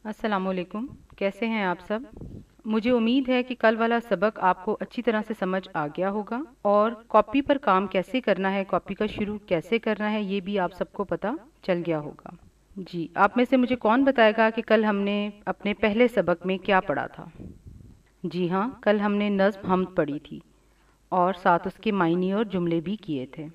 السلام علیکم، کیسے ہیں آپ سب؟ مجھے امید ہے کہ کل والا سبق آپ کو اچھی طرح سے سمجھ آ گیا ہوگا اور کاپی پر کام کیسے کرنا ہے، کاپی کا شروع کیسے کرنا ہے، یہ بھی آپ سب کو پتہ چل گیا ہوگا۔ جی، آپ میں سے مجھے کون بتائے گا کہ کل ہم نے اپنے پہلے سبق میں کیا پڑھا تھا؟ جی ہاں، کل ہم نے نظم حمد پڑھی تھی اور ساتھ اس کے معنی اور جملے بھی کیے تھے۔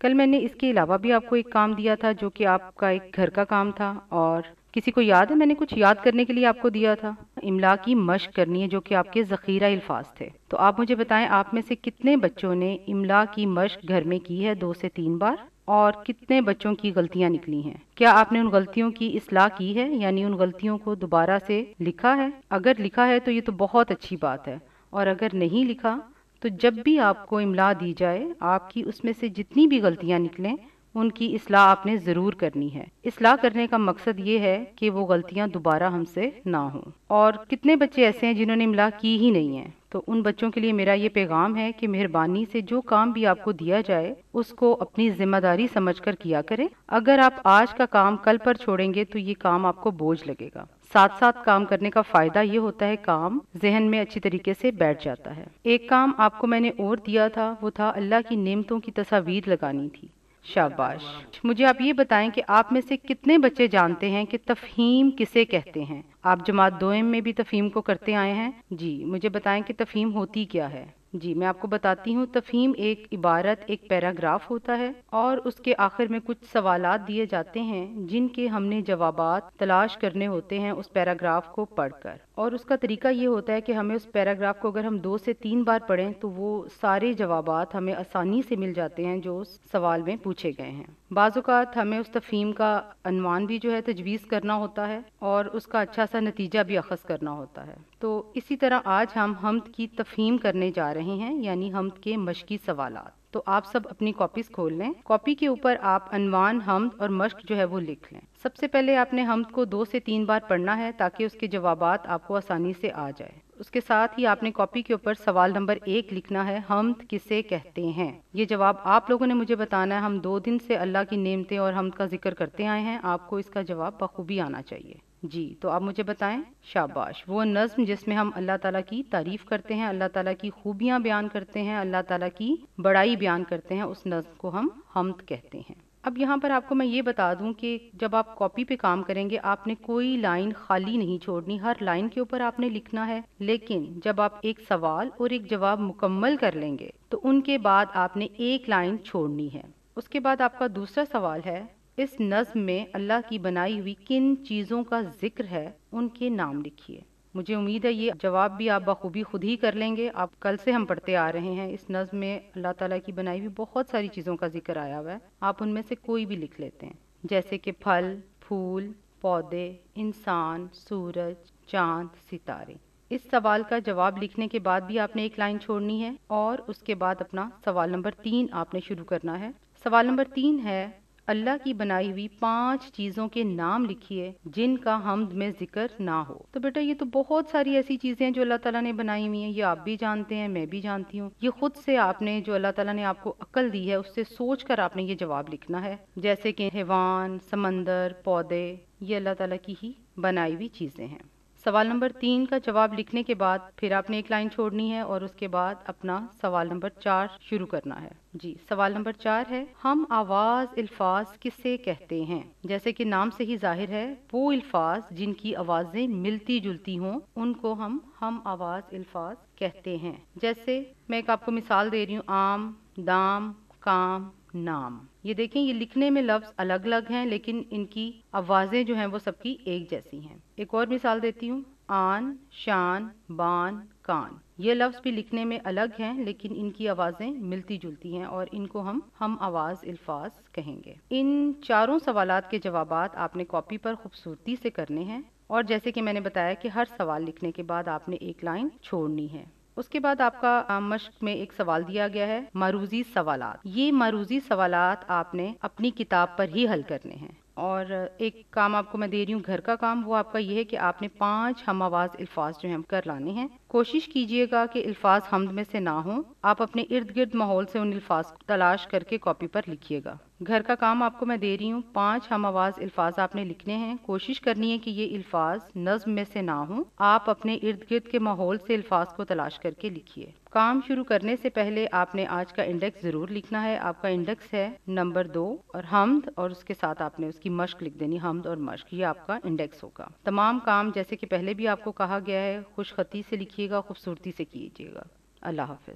کل میں نے اس کے علاوہ بھی آپ کو ایک کام دیا تھا جو کہ آپ کا ایک گھر کا کام تھا، اور کسی کو یاد ہے میں نے کچھ یاد کرنے کے لیے آپ کو دیا تھا؟ املا کی مشق کرنی ہے جو کہ آپ کے ذخیرہ الفاظ تھے۔ تو آپ مجھے بتائیں، آپ میں سے کتنے بچوں نے املا کی مشق گھر میں کی ہے 2 سے 3 بار، اور کتنے بچوں کی غلطیاں نکلی ہیں؟ کیا آپ نے ان غلطیوں کی اصلاح کی ہے، یعنی ان غلطیوں کو دوبارہ سے لکھا ہے؟ اگر لکھا ہے تو یہ تو بہت اچھی بات ہے، اور اگر نہیں لکھا تو جب بھی آپ کو املا دی جائے، آپ کی اس میں سے جتنی بھی غلطیاں نکلیں ان کی اصلاح آپ نے ضرور کرنی ہے۔ اصلاح کرنے کا مقصد یہ ہے کہ وہ غلطیاں دوبارہ ہم سے نہ ہوں۔ اور کتنے بچے ایسے ہیں جنہوں نے املا کی ہی نہیں ہے؟ تو ان بچوں کے لیے میرا یہ پیغام ہے کہ مہربانی سے جو کام بھی آپ کو دیا جائے اس کو اپنی ذمہ داری سمجھ کر کیا کریں۔ اگر آپ آج کا کام کل پر چھوڑیں گے تو یہ کام آپ کو بوجھ لگے گا۔ ساتھ ساتھ کام کرنے کا فائدہ یہ ہوتا ہے کام ذہن میں اچھی طریقے سے بیٹھ جاتا ہے۔ ایک کام آپ کو میں نے اور دیا تھا، وہ تھا اللہ کی نعمتوں کی تصاویر لگانی تھی۔ شاباش۔ مجھے آپ یہ بتائیں کہ آپ میں سے کتنے بچے جانتے ہیں کہ تفہیم کسے کہتے ہیں؟ آپ جماعت دوئم میں بھی تفہیم کو کرتے آئے ہیں؟ جی، مجھے بتائیں کہ تفہیم ہوتی کیا ہے؟ جی، میں آپ کو بتاتی ہوں۔ تفہیم ایک عبارت، ایک پیراگراف ہوتا ہے، اور اس کے آخر میں کچھ سوالات دیے جاتے ہیں جن کے ہم نے جوابات تلاش کرنے ہوتے ہیں اس پیراگراف کو پڑھ کر۔ اور اس کا طریقہ یہ ہوتا ہے کہ ہمیں اس پیراگراف کو اگر ہم 2 سے 3 بار پڑھیں تو وہ سارے جوابات ہمیں آسانی سے مل جاتے ہیں جو اس سوال میں پوچھے گئے ہیں۔ بعض اوقات ہمیں اس تفہیم کا عنوان بھی جو ہے تجویز کرنا ہوتا ہے، اور اس کا اچھا سا نتیجہ بھی اخذ کرنا ہوتا ہے۔ تو اسی طرح آج ہم حمد کی تفہیم کرنے جا رہے ہیں، یعنی حمد کے مشقی سوالات۔ تو آپ سب اپنی کاپیز کھول لیں۔ کاپی کے اوپر آپ عنوان حمد اور مشق جو ہے وہ لکھ لیں۔ سب سے پہلے آپ نے حمد کو 2 سے 3 بار پڑھنا ہے تاکہ اس کے جوابات آپ کو آسانی سے آ جائے۔ اس کے ساتھ ہی آپ نے کاپی کے اوپر سوال نمبر 1 لکھنا ہے، حمد کسے کہتے ہیں؟ یہ جواب آپ لوگوں نے مجھے بتانا ہے۔ ہم 2 دن سے اللہ کی نعمتیں اور حمد کا ذکر کرتے آئے ہیں، آپ کو اس کا جواب بخوبی آنا چاہیے۔ جی، تو آپ مجھے بتائیں۔ شاباش۔ وہ نظم جس میں ہم اللہ تعالیٰ کی تعریف کرتے ہیں، اللہ تعالیٰ کی خوبیاں بیان کرتے ہیں، اللہ تعالیٰ کی بڑائی بیان کرتے ہیں، اس نظم کو ہم حمد کہتے ہیں۔ اب یہاں پر آپ کو میں یہ بتا دوں کہ جب آپ کاپی پہ کام کریں گے آپ نے کوئی لائن خالی نہیں چھوڑنی، ہر لائن کے اوپر آپ نے لکھنا ہے۔ لیکن جب آپ ایک سوال اور ایک جواب مکمل کر لیں گے تو ان کے بعد آپ نے ایک لائن چھوڑنی ہے۔ اس کے بعد آپ کا دوسرا سوال ہے، اس نظم میں اللہ کی بنائی ہوئی کن چیزوں کا ذکر ہے، ان کے نام لکھیے۔ مجھے امید ہے یہ جواب بھی آپ بخوبی خود ہی کر لیں گے۔ آپ کل سے ہم پڑھتے آ رہے ہیں، اس نظم میں اللہ تعالیٰ کی بنائی ہوئی بہت ساری چیزوں کا ذکر آیا ہوا ہے، آپ ان میں سے کوئی بھی لکھ لیتے ہیں، جیسے کہ پھل، پھول، پودے، انسان، سورج، چاند، ستارے۔ اس سوال کا جواب لکھنے کے بعد بھی آپ نے ایک لائن چھوڑنی ہے، اور اس کے بعد اپنا سوال نمبر 3 آپ نے شروع کرنا ہے۔ سوال نمبر 3 ہے، اللہ کی بنائی ہوئی 5 چیزوں کے نام لکھیے جن کا حمد میں ذکر نہ ہو۔ تو بیٹا یہ تو بہت ساری ایسی چیزیں ہیں جو اللہ تعالیٰ نے بنائی ہوئی ہیں، یہ آپ بھی جانتے ہیں، میں بھی جانتی ہوں۔ یہ خود سے آپ نے، جو اللہ تعالیٰ نے آپ کو عقل دی ہے اس سے سوچ کر آپ نے یہ جواب لکھنا ہے، جیسے کہ حیوان، سمندر، پودے، یہ اللہ تعالیٰ کی ہی بنائی ہوئی چیزیں ہیں۔ سوال نمبر 3 کا جواب لکھنے کے بعد پھر آپ نے ایک لائن چھوڑنی ہے، اور اس کے بعد اپنا سوال نمبر 4 شروع کرنا ہے۔ جی، سوال نمبر 4 ہے، ہم آواز الفاظ کسے کہتے ہیں؟ جیسے کہ نام سے ہی ظاہر ہے، وہ الفاظ جن کی آوازیں ملتی جلتی ہوں ان کو ہم آواز الفاظ کہتے ہیں۔ جیسے میں ایک آپ کو مثال دے رہی ہوں، آم، دام، کام، نام۔ یہ دیکھیں، یہ لکھنے میں لفظ الگ الگ ہیں لیکن ان کی آوازیں جو ہیں وہ سب کی ایک جیسی ہیں۔ ایک اور مثال دیتی ہوں، آن، شان، بان، کان۔ یہ لفظ بھی لکھنے میں الگ ہیں لیکن ان کی آوازیں ملتی جلتی ہیں، اور ان کو ہم آواز الفاظ کہیں گے۔ ان چاروں سوالات کے جوابات آپ نے کاپی پر خوبصورتی سے کرنے ہیں، اور جیسے کہ میں نے بتایا کہ ہر سوال لکھنے کے بعد آپ نے ایک لائن چھوڑنی ہے۔ اس کے بعد آپ کا مشق میں ایک سوال دیا گیا ہے، معروضی سوالات۔ یہ معروضی سوالات آپ نے اپنی کتاب پر ہی حل کرنے ہیں۔ اور ایک کام آپ کو میں دے رہی ہوں گھر کا کام، وہ آپ کا یہ ہے کہ آپ نے 5 ہم آواز الفاظ جو ہیں کر لانے ہیں۔ کوشش کیجیے گا کہ الفاظ حمد میں سے نہ ہوں۔ آپ اپنے ارد گرد ماحول سے ان الفاظ کو تلاش کر کے کاپی پر لکھیے گا۔ گھر کا کام آپ کو میں دے رہی ہوں، 5 ہم آواز الفاظ آپ نے لکھنے ہیں۔ کوشش کرنی ہے کہ یہ الفاظ نظم میں سے نہ ہوں۔ آپ اپنے ارد گرد کے ماحول سے الفاظ کو تلاش کر کے لکھیے۔ کام شروع کرنے سے پہلے آپ نے آج کا انڈیکس ضرور لکھنا ہے۔ آپ کا انڈیکس ہے نمبر 2 اور حمد، اور اس کے ساتھ آپ نے اس کی مشق لکھ دینی، حمد اور مشق، یہ آپ کا انڈیکس ہوگا۔ تمام کام جیسے کہ پہلے بھی آپ کو کہا گیا ہے خوش خطی سے لکھیے گا، خوبصورتی سے کیجیے گا۔ اللہ حافظ۔